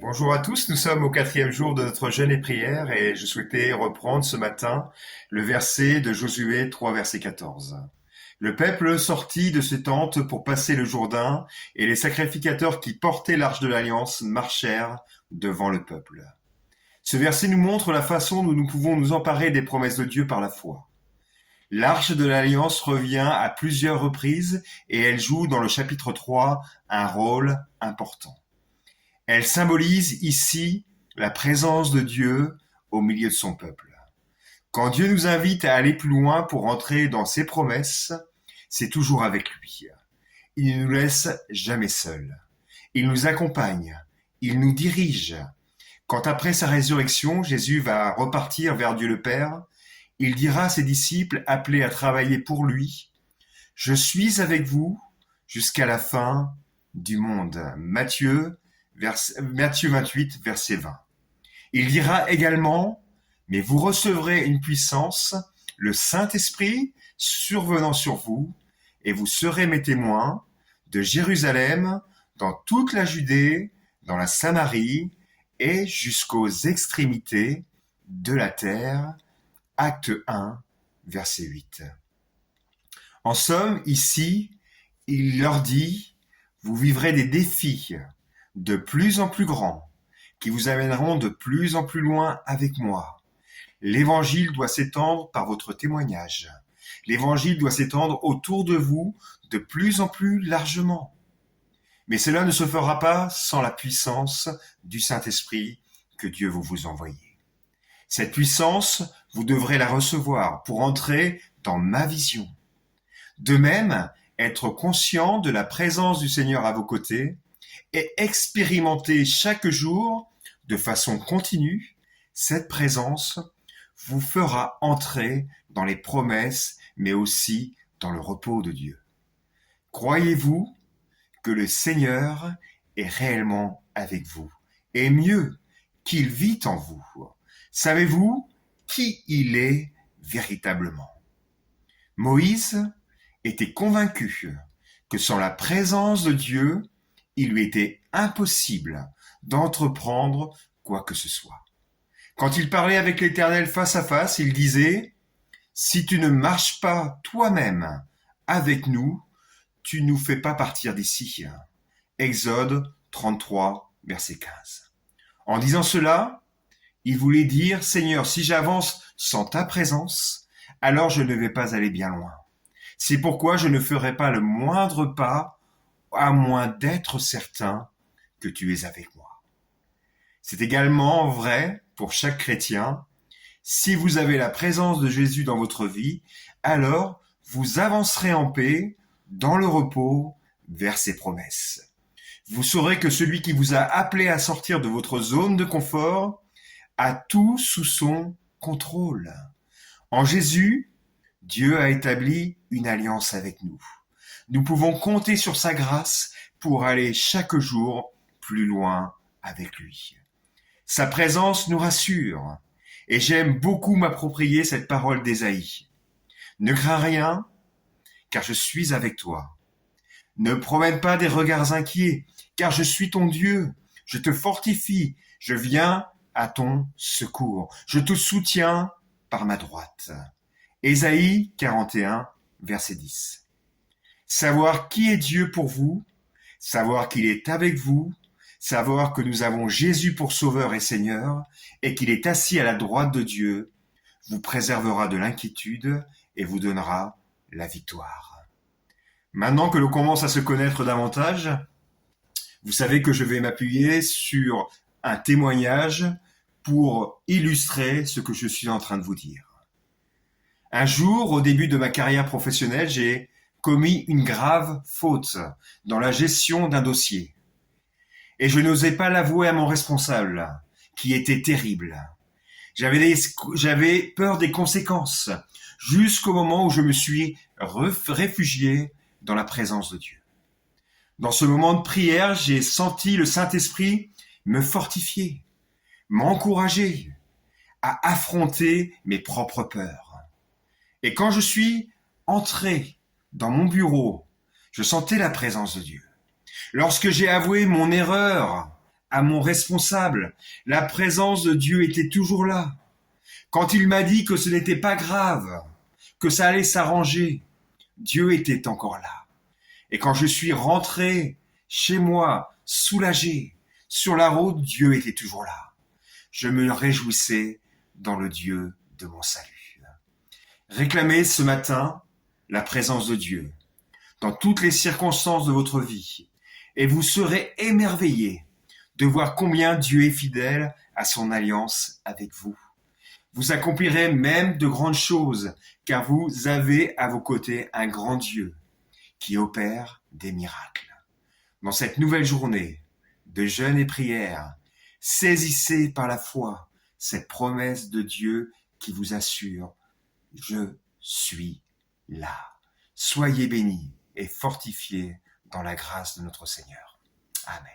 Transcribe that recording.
Bonjour à tous, nous sommes au quatrième jour de notre jeûne et prière et je souhaitais reprendre ce matin le verset de Josué 3, verset 14. Le peuple sortit de ses tentes pour passer le Jourdain et les sacrificateurs qui portaient l'arche de l'Alliance marchèrent devant le peuple. Ce verset nous montre la façon dont nous pouvons nous emparer des promesses de Dieu par la foi. L'arche de l'Alliance revient à plusieurs reprises et elle joue dans le chapitre 3 un rôle important. Elle symbolise ici la présence de Dieu au milieu de son peuple. Quand Dieu nous invite à aller plus loin pour entrer dans ses promesses, c'est toujours avec lui. Il ne nous laisse jamais seuls. Il nous accompagne, il nous dirige. Quand après sa résurrection, Jésus va repartir vers Dieu le Père, il dira à ses disciples appelés à travailler pour lui, « Je suis avec vous jusqu'à la fin du monde. » Matthieu 28, verset 20. Il dira également, « Mais vous recevrez une puissance, le Saint-Esprit, survenant sur vous, et vous serez mes témoins de Jérusalem, dans toute la Judée, dans la Samarie, et jusqu'aux extrémités de la terre. » Acte 1, verset 8. En somme, ici, il leur dit, vous vivrez des défis de plus en plus grands, qui vous amèneront de plus en plus loin avec moi. L'évangile doit s'étendre par votre témoignage. L'évangile doit s'étendre autour de vous de plus en plus largement. Mais cela ne se fera pas sans la puissance du Saint-Esprit que Dieu veut vous envoyer. Cette puissance, vous devrez la recevoir pour entrer dans ma vision. De même, être conscient de la présence du Seigneur à vos côtés et expérimenter chaque jour, de façon continue, cette présence vous fera entrer dans les promesses, mais aussi dans le repos de Dieu. Croyez-vous que le Seigneur est réellement avec vous, et mieux, qu'il vit en vous? Savez-vous qui il est véritablement? Moïse était convaincu que sans la présence de Dieu, il lui était impossible d'entreprendre quoi que ce soit. Quand il parlait avec l'Éternel face à face, il disait « Si tu ne marches pas toi-même avec nous, tu ne nous fais pas partir d'ici. » Exode 33, verset 15. En disant cela, il voulait dire « Seigneur, si j'avance sans ta présence, alors je ne vais pas aller bien loin. C'est pourquoi je ne ferai pas le moindre pas, à moins d'être certain que tu es avec moi. » C'est également vrai pour chaque chrétien. Si vous avez la présence de Jésus dans votre vie, alors vous avancerez en paix, dans le repos, vers ses promesses. Vous saurez que celui qui vous a appelé à sortir de votre zone de confort a tout sous son contrôle. En Jésus, Dieu a établi une alliance avec nous. Nous pouvons compter sur sa grâce pour aller chaque jour plus loin avec lui. Sa présence nous rassure et j'aime beaucoup m'approprier cette parole d'Ésaïe. Ne crains rien, car je suis avec toi. Ne promène pas des regards inquiets, car je suis ton Dieu. Je te fortifie, je viens à ton secours. Je te soutiens par ma droite. Ésaïe 41, verset 10. Savoir qui est Dieu pour vous, savoir qu'il est avec vous, savoir que nous avons Jésus pour Sauveur et Seigneur, et qu'il est assis à la droite de Dieu, vous préservera de l'inquiétude et vous donnera la victoire. Maintenant que l'on commence à se connaître davantage, vous savez que je vais m'appuyer sur un témoignage pour illustrer ce que je suis en train de vous dire. Un jour, au début de ma carrière professionnelle, j'ai commis une grave faute dans la gestion d'un dossier. Et je n'osais pas l'avouer à mon responsable, qui était terrible. J'avais peur des conséquences, jusqu'au moment où je me suis réfugié dans la présence de Dieu. Dans ce moment de prière, j'ai senti le Saint-Esprit me fortifier, m'encourager à affronter mes propres peurs. Et quand je suis entré dans mon bureau, je sentais la présence de Dieu. Lorsque j'ai avoué mon erreur à mon responsable, la présence de Dieu était toujours là. Quand il m'a dit que ce n'était pas grave, que ça allait s'arranger, Dieu était encore là. Et quand je suis rentré chez moi, soulagé, sur la route, Dieu était toujours là. Je me réjouissais dans le Dieu de mon salut. Réclamez ce matin la présence de Dieu dans toutes les circonstances de votre vie et vous serez émerveillés de voir combien Dieu est fidèle à son alliance avec vous. Vous accomplirez même de grandes choses car vous avez à vos côtés un grand Dieu qui opère des miracles. Dans cette nouvelle journée de jeûne et prière, saisissez par la foi cette promesse de Dieu qui vous assure « Je suis là ». Soyez bénis et fortifiés dans la grâce de notre Seigneur. Amen.